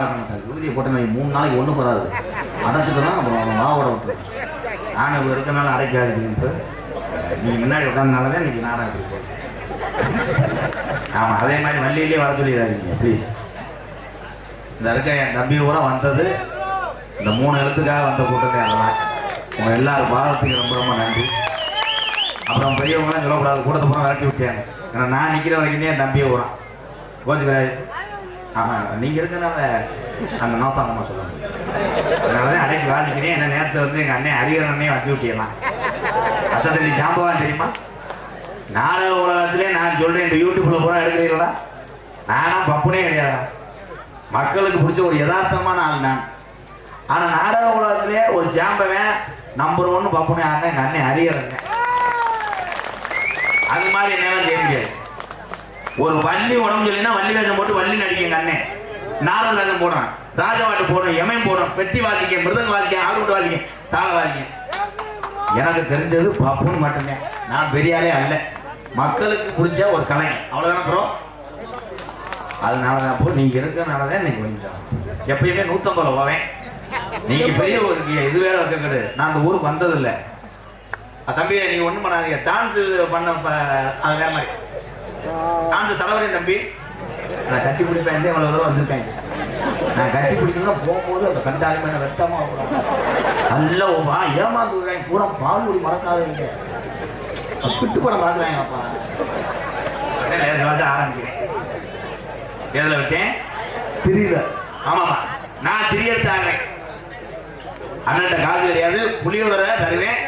ஊதியை போட்டு 3 நாளைக்கு ஒன்றும் வராது. அடைச்சிட்டு தான் அப்புறம் மாவோட விட்டுருவேன். நான் இப்போ இருக்கனால அடைக்காதுக்கு நீங்கள் முன்னாடி உட்காந்தனால தான் இன்றைக்கி நாராக இருக்கேன். ஆமாம், அதே மாதிரி வள்ளியிலே வர சொல்லிடாதீங்க ப்ளீஸ். இந்த இருக்க என் தம்பி கூட வந்தது இந்த 3 எழுத்துக்காக வந்த கூட்டத்தை. அதெல்லாம் உங்கள் எல்லாரும் பாரத்துக்கு ரொம்ப ரொம்ப நன்றி. அப்புறம் பெரியவங்களாம் சொல்லக்கூடாது, கூட்டத்தை போனால் விரட்டி விட்டேன். ஏன்னா நான் நிற்கிற வரைக்கும் என் தம்பியை வரும் கோச்சுக்கிறாரு. ஆமாம், நீங்கள் இருக்கிறனால அந்த நோத்தாங்கம்மா சொல்லுவாங்க. அதனால தான் அடைக்கு வாசிக்கிறேன். என்ன நேரத்தை வந்து எங்கள் அண்ணன் ஹரிஹரன் அண்ணையும் வச்சு விட்டியலாம். அத்தனை நீ ஜாம்பவான் தெரியுமா? நாடக உலகத்திலே நான் சொல்கிறேன், இந்த யூடியூப்பில் பூரா எடுக்கிறீங்களா? நானா பப்புனே கிடையாது. மக்களுக்கு பிடிச்ச ஒரு யதார்த்தமான ஆள் நான். ஆனால் நாடக உலகத்திலே ஒரு ஜாம்பவன் நம்பர் 1 பப்புனே ஆனா எங்கள் அண்ணன் ஹரிஹரன். அது மாதிரி என்னால செய்ய முடியாது. ஒரு வள்ளி உடம்பு சொல்லினா வள்ளி வேஷம் போட்டு வள்ளி நடிக்க எங்க அண்ணன். நாடக வேஷம் போடுறான், ராஜவாட்டு போடுறோம், எமையும் போடுறோம், பெட்டி வாசிக்க, மிருதங்க வாசிக்க, ஆளுட்டு வாசிக்க, தாள வாசிக்க. எனக்கு தெரிஞ்சது பப்புன்னு மட்டுமே. நான் பெரியாலே அல்ல. மக்களுக்கு பிடிச்ச ஒரு கலைஞன், அவ்வளோதான ப்ரோ. அதனால தான் அப்போ நீங்கள் இருக்கிறனால தான் இன்னைக்கு கொஞ்சம் எப்பயுமே 150 போவேன். நீங்கள் பெரிய ஒரு இது வேற வைக்கக்கூடாது. நான் அந்த ஊருக்கு வந்ததில்லை. தம்பி நீ ஒன்றும் பண்ணாதீங்க, டான்ஸ் பண்ண அது வேற மாதிரி டான்ஸ் தலைவரே தம்பி. நான் கட்டி பிடிப்பேன், இவ்வளோ தூரம் வந்திருக்கேன். நான் கட்டி பிடிக்கணும்னா போகும்போது அந்த கண்டாலுமே வெட்டமாக நல்ல வா ஏமாந்து விடுறாங்க. பூரா பால் குடி மறக்காதீங்க, பிட்டு படம் மறக்குறாங்க. அப்பா ஆரம்பிக்கிறேன். எதில் விட்டேன்? திரியல. ஆமாம்மா, நான் திரியெடுத்து ஆடுறேன். அண்ணன்ட்ட காசு கிடையாது, புளியோதரை தருவேன்.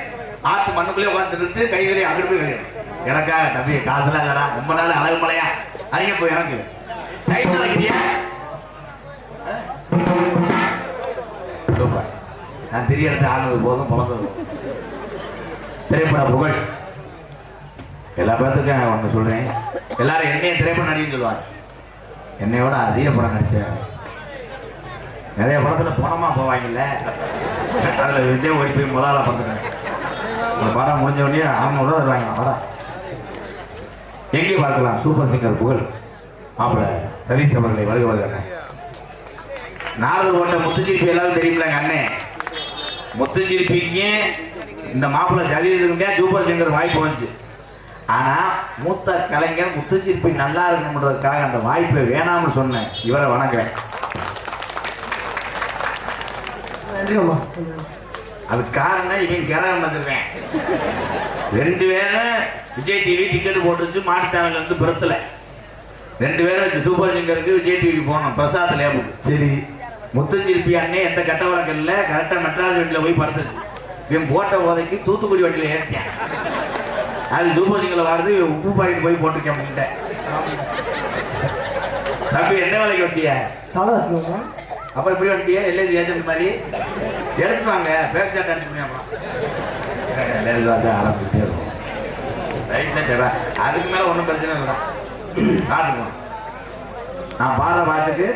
ஆற்று மண்ணுக்குள்ளே உட்காந்துட்டு கைகளே அங்கிட்டு போய் கிடையாது. எனக்கா தம்பி காசுலாம் இல்லடா, ரொம்ப நாள் அழகு மலையா அதிக போய் எனக்கு டைம் நினைக்கிறியா? நான் திரியெடுத்து ஆடுறது போதும், பிறந்தது திரைப்பட புகழ். எல்லா பேர்த்துக்கும் ஒன்று சொல்றேன், எல்லாரும் என்னைய திரைப்பட நடிகன்னு சொல்லுவாங்க. என்னையோட அதிக படம் நடிச்சேன். நிறைய படத்துல போனமா போவாங்கல்ல, அதில் விஜய் ஓடி போய் முதல்ல பார்த்துட்டேன். ஒரு படம் முடிஞ்ச உடனே அவங்க தான் வருவாங்க. படம் எங்கே பார்க்கலாம்? சூப்பர் சிங்கர் புகழ் மாப்பிள்ள சதீஷ் அவர்களை வருக வருகிறாங்க. நாரது போட்ட முத்துச்சிரிப்பி எல்லாரும் தெரியுமில்ல அண்ணே. முத்துச்சிரிப்பிக்கு இந்த மாப்பிள்ள சதீஷுக்கு சூப்பர் சிங்கர் வாய்ப்பு வந்துச்சு. ஆனால் மூத்த கலைஞர் முத்துச்சிரிப்பி நல்லா இருக்கணுன்றதுக்காக அந்த வாய்ப்பை வேணாம்னு சொன்னேன். இவரை வணங்குறேன். அது காரணம் இவன் கிரகம் வச்சிருக்கேன். 2 பேரும் விஜய் டிவி டிக்கெட் போட்டுருச்சு. மாட்டுத்தாவில இருந்து பிறத்துல 2 பேரும் சூப்பர் சிங்கருக்கு விஜய் டிவிக்கு போனோம். பிரசாத் லேபு. சரி, முத்துச்சிரிப்பி அண்ணே எந்த கட்ட வழக்கம் இல்லை, கரெக்டாக மெட்ராஸ் வீட்டில் போய் படுத்துச்சு. இவன் போட்ட உதைக்கு தூத்துக்குடி வண்டியில் ஏறிட்டேன். அது சூப்பர் சிங்கரில் வாடுது. உப்பு பாக்கெட் போய் போட்டுருக்கேன் அப்படின்ட்டு. தம்பி என்ன வேலைக்கு வந்தியா? அப்புறம் எப்படி வந்துட்டியா? எல்ஐசி ஏஜென்ட் மாதிரி எடுத்துவாங்க. பேர் சாட் அனுப்பி எல்ஐசி வாச ஆரம்பிச்சுட்டே இருக்கும். ரைட்ல அதுக்கு மேலே ஒன்றும் பிரச்சனை இல்லை. பார்த்துக்கணும். நான் பாடுற பாட்டுக்கு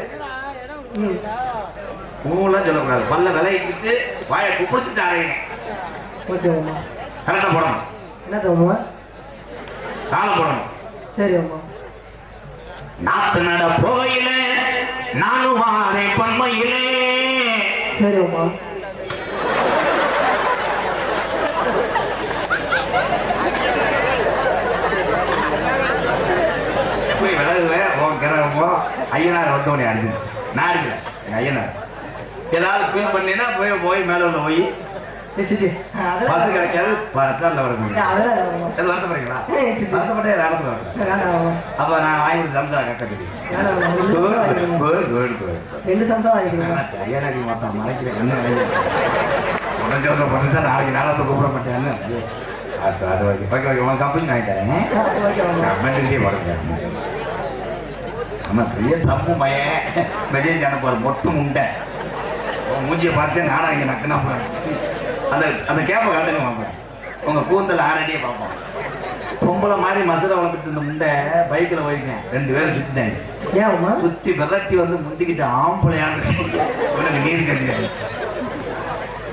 ஊலாம் சொல்லக்கூடாது. பல்ல விளையிட்டு வாயை குப்பிடிச்சிட்டு அறையினேன். கரெக்டாக போடணும். என்ன தோணுமா? தாளம் போடணும். சரி அம்மா. நாத்து நட போயில நானும் வாரே பன்மையிலே. சரி அம்மா. போய் விலகுவேன். கிரகமோ ஐயனார் வந்தவனே அடிச்சிருச்சு. நான் அடிக்கல, எங்கள் ஐயனார். ஏதாவது ஃபீல் பண்ணினா போய் மேலே உள்ள போய் பஸ் கிடைக்காது. பஸ் ஸ்டாண்டில் வரணும். அது வருத்தப்படுறீங்களா? வருத்தப்பட்டே நடந்து வரேன். அப்போ நான் வாங்கி கொடுத்து சம்சா கட்டி 2 சம்சா வாங்கிக்கிறேன். ஐயனாடி மாத்தான் மறைக்கிறேன். என்ன உடனே வருஷம் பண்ணிட்டா நாளைக்கு நாளத்தை கூப்பிட மாட்டேன்னு. அது வரைக்கும் ஓகே ஓகே. உனக்கு கம்பெனி வாங்கிட்டேன். கம்பெனிக்கே போடுங்க. ஆமாம், பெரிய தப்பு பையன். மெசேஜ் அனுப்புவார் மொத்தம் முண்டை. மூஞ்சியை பார்த்தே நானும் இங்கே நக்குனா போகிறேன். அந்த கேப்பை காட்டுங்க பார்ப்பேன். உங்கள் கூந்தல் ஆரடியே பார்ப்போம். பொம்பளை மாதிரி மசுரை வளர்த்துட்டு இந்த முண்டை பைக்கில் போயிருக்கேன். 2 பேரும் சுற்றிட்டாங்க. ஏன் சுற்றி விரட்டி வந்து முந்திக்கிட்டு ஆம்பளையான்னு உனக்கு நீர் கட்சி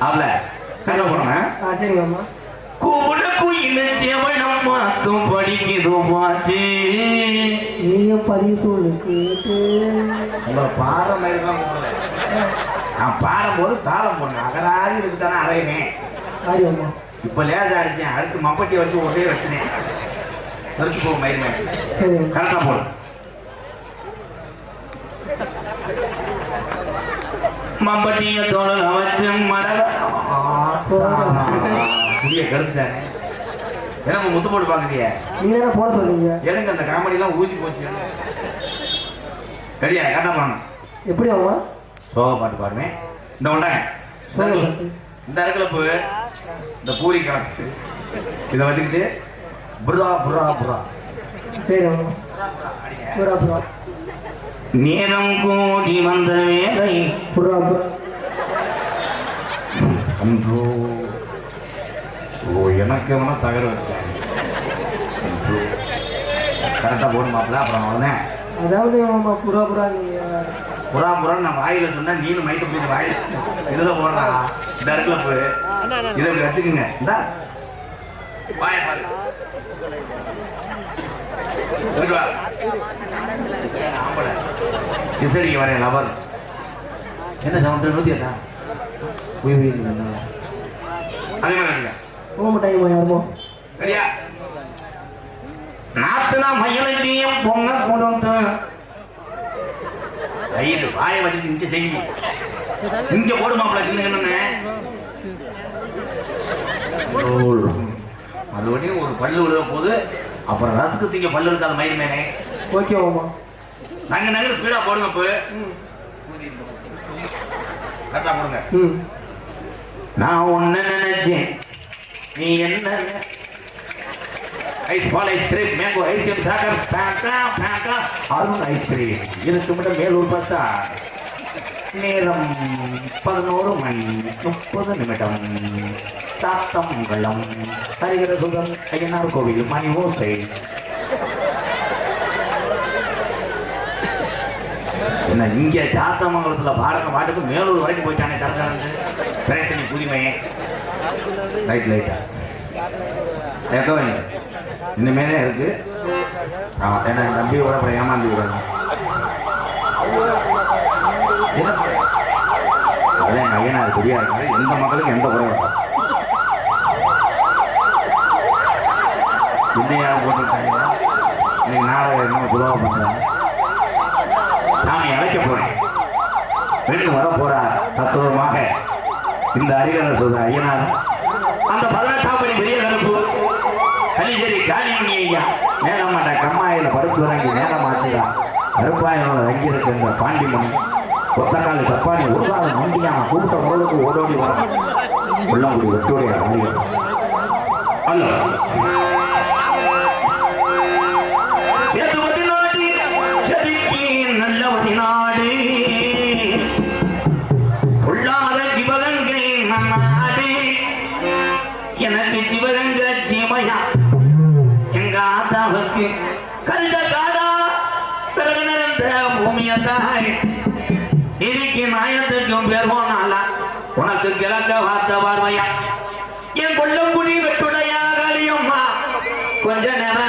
அவளை சண்டை போடணும். சரிங்கம்மா. கூட குயில செவனம் மாத்தும் படிக்குது பாட்டு நீயும் பதிவு சொல்லு கேட்டு உங்களை பாட மாதிரிலாம் போடல நான் பாடும்போது தாளம் போடணும் அகராதி இதுக்கு தானே அறையனே சரி அம்மா இப்ப லேசா அடிச்சேன் அடுத்து மப்பட்டி வச்சு ஒரே வச்சுனேன் நிறுத்தி போகும் மயிர்மே சரி கரெக்டா போடு மம்பட்டிய தோழ வச்சு குடிய கெடுத்துட்டானே ஏன்னா முத்து போட்டு பாக்குறிய நீ தானே போட சொன்னீங்க எனக்கு அந்த காமெடி எல்லாம் ஊசி போச்சு சரியா கரெக்டா பண்ணணும் எப்படி அம்மா சோக பாட்டு பாடுவேன் இந்த உண்டாங்க இந்த அருகிலப்பு இந்த பூரி காமிச்சு இதை வச்சுக்கிட்டு புரா புரா புரா சரி அம்மா புறா புறா நேரம் கூடி வந்த வேலை புறா புறா அன்றோ ஓ எனக்கு வேணா தகர வச்சுட்டாங்க கரெக்டாக போடும் மாப்பிள்ள அப்புறம் அவ்வளோதான் அதாவது அம்மா புறா புறா நீங்க புறா புறான்னு நான் வாயில சொன்னா நீனு மைக்க போய் வாயில் இதில் போடுறா இந்த இடத்துல போய் இதை இப்படி வச்சுக்கோங்க இந்தா வாய பாரு இசடிக்கு வரேன் லவர் என்ன சவுண்ட் 108 அதே மாதிரி போக மாட்டாங்க யாருமோ சரியா நாத்துனா மயிலையும் பொங்க கொடுத்து கையில் வாய வச்சுட்டு இங்க செய்ய இங்க போடு மாப்பிள்ள என்னன்னு மறுபடியும் ஒரு பல்லு விழுத போது அப்புறம் ரசுக்கு திங்க பல்லு இருக்காத மயில் மேனே ஓகே அம்மா நாங்க நகர் ஸ்பீடா போடுங்க இப்போ கரெக்டா போடுங்க நான் ஒன்னு நினைச்சேன் நீ என்ன ஐஸ்பால் ஐஸ்கிரீம் மேங்கோ ஐஸ்கிரீம் சாக்கர் பேண்டா பேண்டா அருண் ஐஸ்கிரீம் இதுக்கு மட்டும் மேலூர் பார்த்தா நேரம் 11 மணி 30 நிமிடம் சாத்தமங்கலம் ஹரிகர சுதம் ஐயனார் கோவில் மணி ஓசை என்ன இங்க சாத்தமங்கலத்துல பாருங்க பாட்டுக்கு மேலூர் வரைக்கும் போயிட்டானே சரசரந்து பிரயத்தனி புதுமையே லைட் லைட்டா கேட்க வேணும் இன்னுமே தான் இருக்கு ஆமா ஏன்னா என் தம்பியோட அப்புறம் ஏமாந்து விடணும் அதான் எங்க ஐயனார் குடியா இருக்காரு எந்த மக்களுக்கும் எந்த குறையும் இல்லை இன்னையாக போட்டுருக்காங்க இன்னைக்கு நாடகம் என்ன துரோகம் பண்றாங்க சாமி அழைக்க போறேன் வீட்டுக்கு வர போறார் தத்துவமாக இந்த அறிஞர் சொல்ற ஐயனார் அந்த 18ஆம் படி பெரிய கருப்பு கலிசேரி காளிமணி ஐயா மேலமாட்ட கம்மாயில படுத்து வராங்கி நேரம் ஆச்சுடா கருப்பாயோட தங்கி இருக்கின்ற பாண்டிமணி ஒத்தக்கால சப்பானி ஒரு காலம் மண்டியா கூப்பிட்ட பொருளுக்கு ஓடோடி வர உள்ளங்குடி வெட்டுடைய அறிஞர் அல்ல சேதுபதி நாடு செதுக்கி நல்லவதி நாடு பொல்லாத சிவகங்கை நாடு எனக்கு சிவகங்க சீமையா எங்க ஆத்தாவுக்கு கல்ல காடா பிறகு நிறந்த பூமியத்தாய் இதுக்கு நாயத்துக்கும் பேர் போனால உனக்கு கிழக்க வார்த்த பார்வையா என் கொல்லங்குடி வெட்டுடையா காளியம்மா கொஞ்ச நேரம்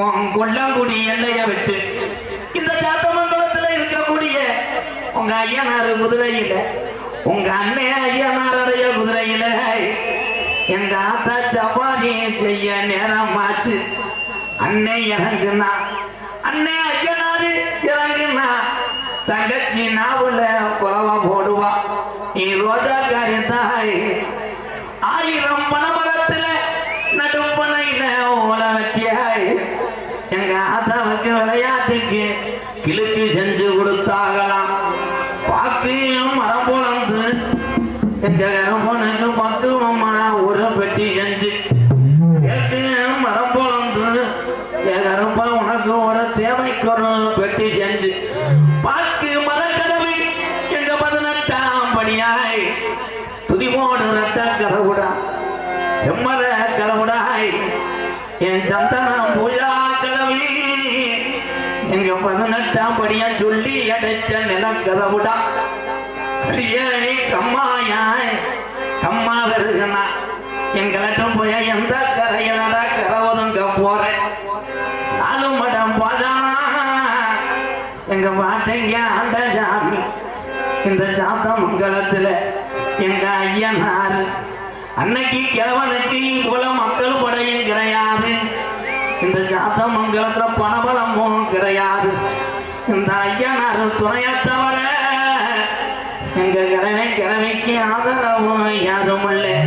உன் கொல்லங்குடி எல்லைய விட்டு இந்த சாத்தமங்கலத்துல இருக்கக்கூடிய உங்க ஐயனார் குதிரையில உங்க அண்ணே ஐயனாருடைய குதிரையில எங்க ஆத்தா சப்பாத்தி செய்ய நேரம் ஆச்சு அன்னை இறங்குனா அன்னை ஐயனாரு இறங்குனா தங்கச்சி நாவுல குலவா போடுவா நீ ரோஜாக்காரி தாய் 1000 பணபலத்துல நடுப்பனையில ஓல வெட்டியாய் எங்க ஆத்தாவுக்கு விளையாட்டுக்கு கிழக்கு செஞ்சு கொடுத்தாகலாம் பாக்கு மரம் போலந்து எங்க கருப்பனுக்கு பக்குவமா ஒரு பெட்டி செஞ்சு மரம் போலந்து என் கருப்பா உனக்கு ஒரு தேவைக்கு ஒரு பெட்டி செஞ்சு பாக்கு மரக்கதவு எங்க 18ஆம் படியாய் துதிமோடு ரத்த கதவுடா செம்மர கதவுடாய் என் சந்தனம் பூஜா கதவி எங்க 18ஆம் படியா சொல்லி அடைச்ச நிலக்கதவுடா கம்மாயாய் கம்மா வருகனா எங்களாட்டும் போய் எந்த கரையிலடா கரவதுங்க போறேன் நாலும் மடம் போதா எங்க பாட்டைங்க ஆண்ட சாமி இந்த சாத்தமங்கலத்துல எங்க ஐயனார் அன்னைக்கு கிழவனுக்கு இவ்வளோ மக்கள் படையும் கிடையாது இந்த சாத்தமங்கலத்துல பணபலமும் கிடையாது இந்த ஐயனார் துணையை தவிர எங்க கிழமைக்கு ஆதரவும் யாரும் இல்லை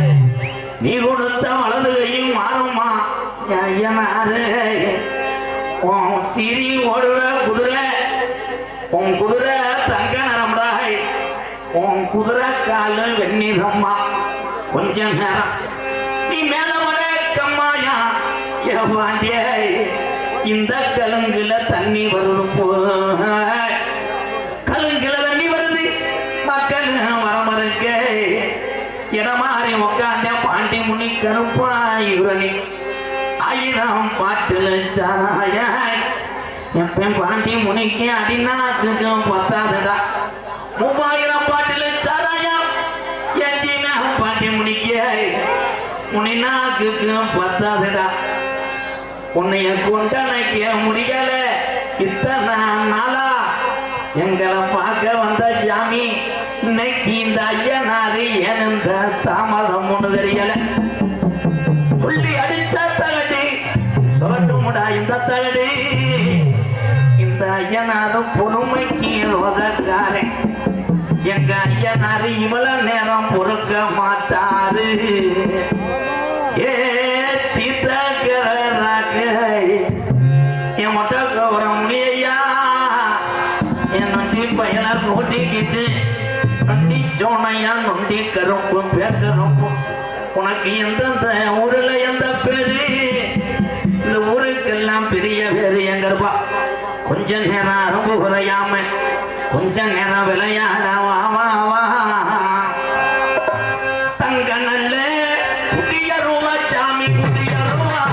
நீ கொடுத்த வலது கையும் மாறுமா ஐயனாரு உன் சிரி ஓடுற குதிரை உன் குதிரை தங்க நரம்டாய் உன் குதிரை காலு வெண்ணிறம்மா கொஞ்ச நேரம் நீ மேல வர கம்மாயா ஏவாண்டிய இந்த கலுங்குல தண்ணி வருது போ கலுங்குல தண்ணி வருது மக்கள் வரமருக்க இடமாறி உக்காண்ட பாண்டி முனி கருப்பா இவரணி 1000 பாட்டுல சாராய எப்ப பாண்டி முனிக்கு அடிநாக்கு பத்தாதுடா 3000 பாட்டுல சாராயம் எஞ்சினா பாண்டி முனிக்கு முனிநாக்கு பத்தாதுடா உன்னைய கொண்டனைக்க முடியல இத்தனை நாளா எங்களை பார்க்க வந்த சாமி இன்னைக்கு இந்த ஐயனாரு ஏன் இந்த தாமதம் ஒண்ணு தெரியல சொல்லி அடிச்ச தகடி சொல்லட்டும்டா இந்த தகடி இந்த ஐயனாரு பொறுமைக்கு ரோதக்காரன் எங்க ஐயனாரு இவ்வளவு நேரம் பொறுக்க மாட்டாரு ஏ தீர்த்தராக என் மொட்டை கவர முடியா என் நொண்டி பையனை ஓட்டிக்கிட்டு நொண்டி சோனையா நொண்டி கருப்பு பேக்கருப்பு உனக்கு எந்தெந்த ஊர்ல எந்த பேரு இந்த ஊருக்கெல்லாம் பெரிய பேரு எங்கப்பா கொஞ்ச நேரம் அரும்பு குறையாம கொஞ்ச நேரம் விளையாட வா தங்க நல்ல குடியருவா சாமி குடியருவா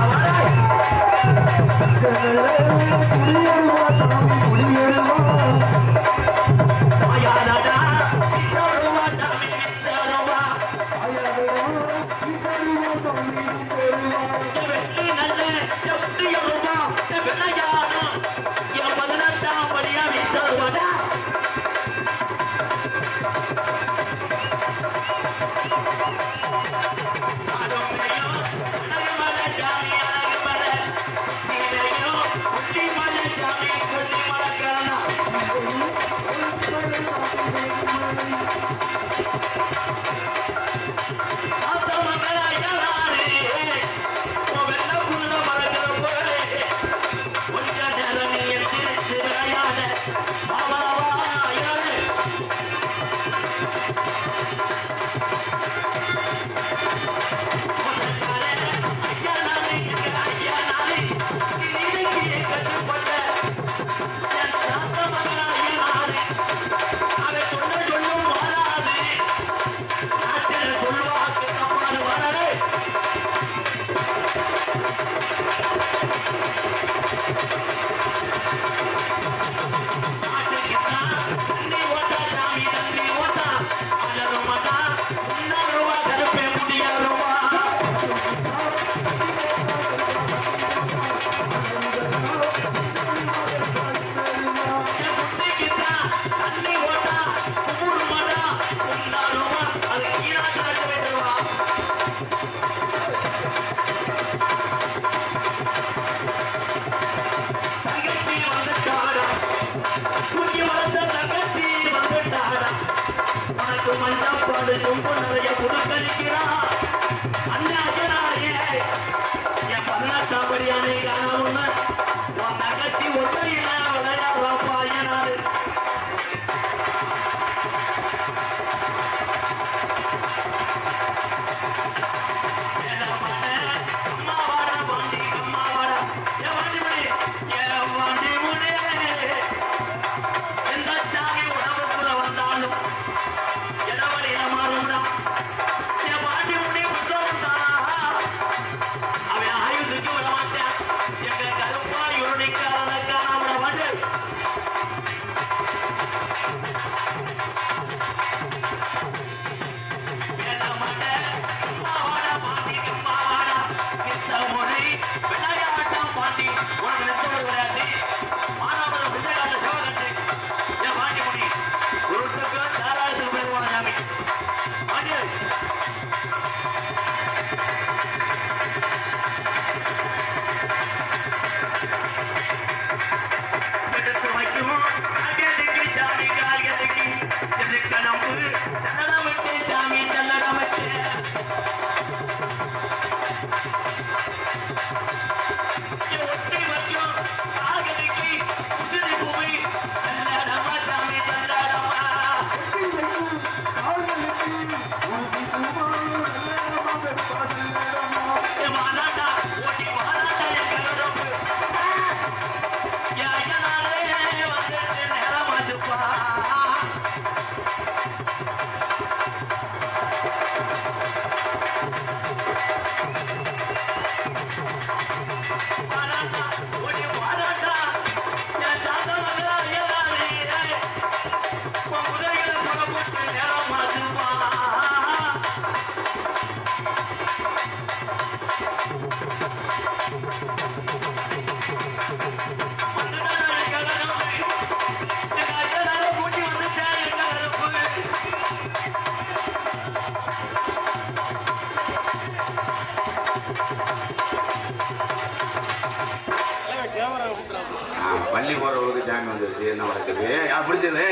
சாமி வந்துருச்சு என்ன நடக்குது பிடிச்சது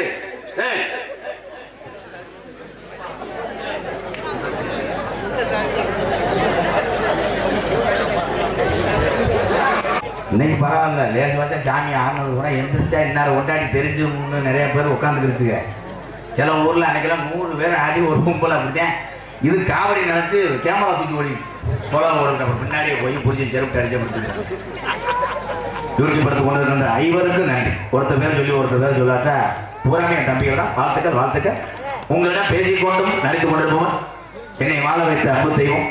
இன்னைக்கு பரவாயில்ல லேச வச்சா சாமி ஆனது கூட எந்திரிச்சா இன்னார் கொண்டாடி தெரிஞ்சுன்னு நிறைய பேர் உட்காந்துக்கிடுச்சுங்க. சில ஊரில் அன்னைக்கெல்லாம் 100 பேர் ஆடி ஒரு கும்பல் அப்படித்தான். இது காவடி நினைச்சு கேமரா தூக்கி ஓடி தொலை ஓடுற பின்னாடியே போய் புரிஞ்சு செருப்பு அடிச்சு கொடுத்துருக்காங்க. டியூட்டி படுத்து கொண்டு இருந்த 5 நன்றி. ஒருத்தர் பேர் சொல்லி ஒருத்தர் பேர் சொல்லாட்டா பூராமே என் தம்பியோட வாழ்த்துக்கள். உங்களிடம் பேசிக்கொண்டும் நடித்து கொண்டிருப்போம். என்னை வாழ வைத்த அன்பு தெய்வம்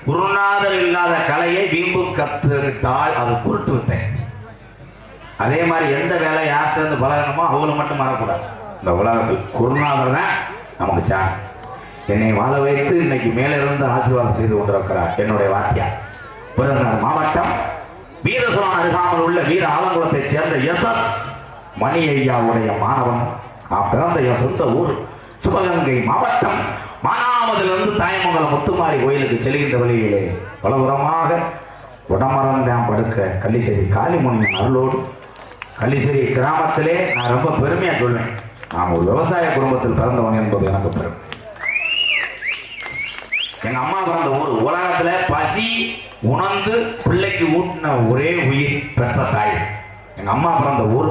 குருநாதர் இல்லாத கலையை வீம்பு கத்துட்டால் அது குருட்டு விட்டேன். அதே மாதிரி எந்த வேலை யார்கிட்ட இருந்து பழகணுமோ அவங்கள மட்டும் மாறக்கூடாது. இந்த உலகத்தில் குருநாதர் தான் நமக்கு சார். என்னை வாழ வைத்து இன்னைக்கு மேலிருந்து ஆசீர்வாதம் செய்து கொண்டிருக்கிறார் என்னுடைய வாத்தியார். விருதுநகர் மாவட்டம் வீரசோழன் அருகாமல் உள்ள வீர ஆலங்குளத்தைச் சேர்ந்த எஸ்.எஸ். மணி ஐயாவுடைய மாணவன். நான் பிறந்த என் சொந்த ஊர் சிவகங்கை மாவட்டம் மானாமதிலிருந்து தாயமங்கலம் முத்துமாரி கோயிலுக்கு செல்கின்ற வழியிலே பலபுறமாக உடமரந்தான் படுக்க கள்ளிசேரி காளிமுனியின் அருளோடு கள்ளிசேரி கிராமத்திலே நான் ரொம்ப பெருமையா சொல்வேன். நான் ஒரு விவசாய குடும்பத்தில் பிறந்தவன் என்பது எனக்கு பெருமை. எங்க அம்மா பிறந்த ஊர் உலகத்துல பசி உணர்ந்து பிள்ளைக்கு ஊட்டின ஒரே உயிர் பெற்ற தாய். எங்க அம்மா பிறந்த ஊர்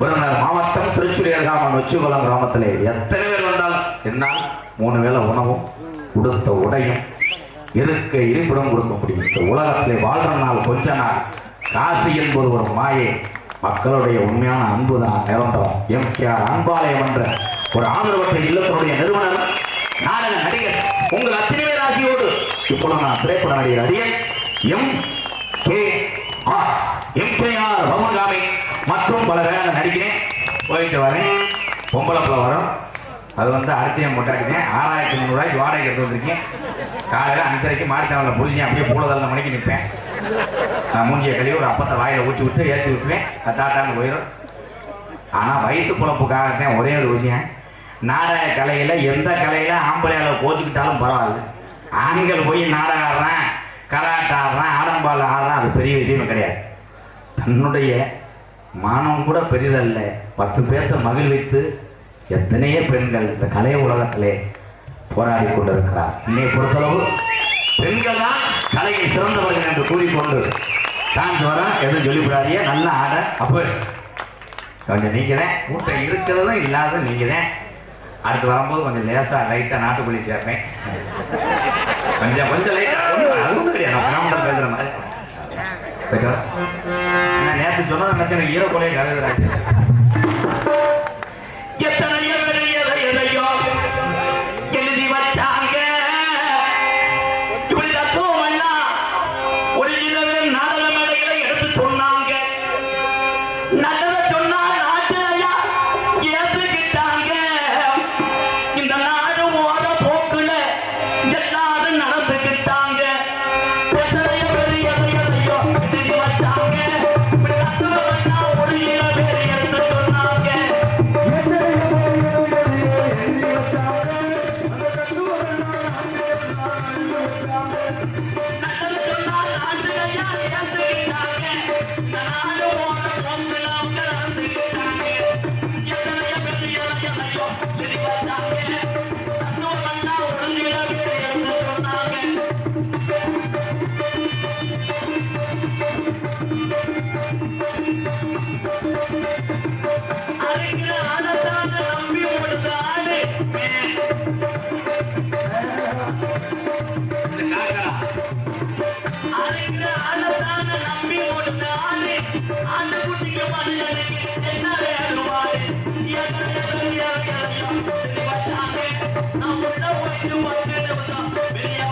விருதுநகர் மாவட்டம் திருச்சுழி அருகாமல் நொச்சிக்குளம் கிராமத்திலே எத்தனை பேர் வந்தாலும் என்னால் 3 வேளை உணவும் கொடுத்த உடையும் இருக்க இருப்பிடம் கொடுக்க முடியும். இந்த உலகத்திலே வாழ்ற நாள் கொஞ்ச நாள். காசு என்பது ஒரு மாயை. மக்களுடைய உண்மையான அன்பு தான் நிரந்தரம். எம்.கே.ஆர். அன்பாலயம் என்ற ஒரு ஆதரவற்ற இல்லத்தினுடைய நிறுவனர் நாடக நடிகர் உங்கள் அத்தனை பேர் ஆசையோடு இப்பொழுது நான் திரைப்பட நடிகர் அடியன் எம்.கே.ஆர். பவன்காமி மற்றும் பல வேலை நடிக்கிறேன். போயிட்டு வரேன். பொம்பளை பிள்ளை வரும். அது அடுத்தையும் முட்டாக்கிட்டேன். 6300 வாடகை எடுத்து வந்திருக்கேன். காலையில் 5:30 மாடித்தவனில் புரிஞ்சேன். அப்படியே பூலதல்ல மணிக்கு நிற்பேன். நான் மூஞ்சியை கழுவி ஒரு அப்பத்தை வாயில் ஊற்றி விட்டு ஏற்றி விட்டுவேன். டாட்டான்னு போயிடும். ஆனால் வயிற்று குழப்புக்காகத்தான் ஒரே ஒரு விஷயம். நாடக கலையில் எந்த கலையில் ஆம்பளையால் கோச்சிக்கிட்டாலும் பரவாயில்ல. ஆண்கள் போய் நாடகம் ஆடுறான், கராட்டை ஆடுறான், ஆடம்பால் ஆடுறான், அது பெரிய விஷயமே கிடையாது. தன்னுடைய மானம் கூட பெரிதல்ல. 10 பேர்த்த மகிழ்வித்து எத்தனையோ பெண்கள் இந்த கலை உலகத்திலே போராடி கொண்டிருக்கிறார். என்னை பொறுத்தளவு பெண்கள் தான் கலையை சிறந்தவர்கள் என்று கூறிக்கொண்டு டான்ஸ் வர எதுவும் சொல்லிவிடாதீங்க. நல்லா ஆட அப்போ கொஞ்சம் நீங்கிறேன். கூட்டை இருக்கிறதும் இல்லாத நீங்கிறேன். அடுத்து வரும்போது கொஞ்சம் லேசாக லைட்டாக நாட்டுக்குள்ளி சேர்ப்பேன். கொஞ்சம் லைட்டாக அதுவும் கிடையாது. நான் கிராமத்தில் பேசுகிற மாதிரி நேற்று சொன்னதை நினைச்சேன். ஈரோ கொலையை கருதுறாங்க. எழுதி வச்சாங்க இப்படி தத்துவம் எல்லாம் ஒரு இரவு நாடக மேடைகளை எடுத்து சொன்னாங்க. நல்லதை சொன்னா நாட்டையா ஏத்துக்கிட்டாங்க. இந்த நாடு ஓட போக்குல எல்லாரும் நடந்துக்கிட்டாங்க. எழுதி வச்சாங்க இப்படி தத்துவம் எல்லாம் ஒரு இரவு எடுத்து சொன்னாங்க. நம்பி ஓடுது ஆடு நம்பி ஓடுது ஆடு ஆண்டு குட்டிக்கு மனிதனுக்கு என்ன வேணுமாறு நான் உள்ள போயிட்டு 10 நிமிஷம் வெளியே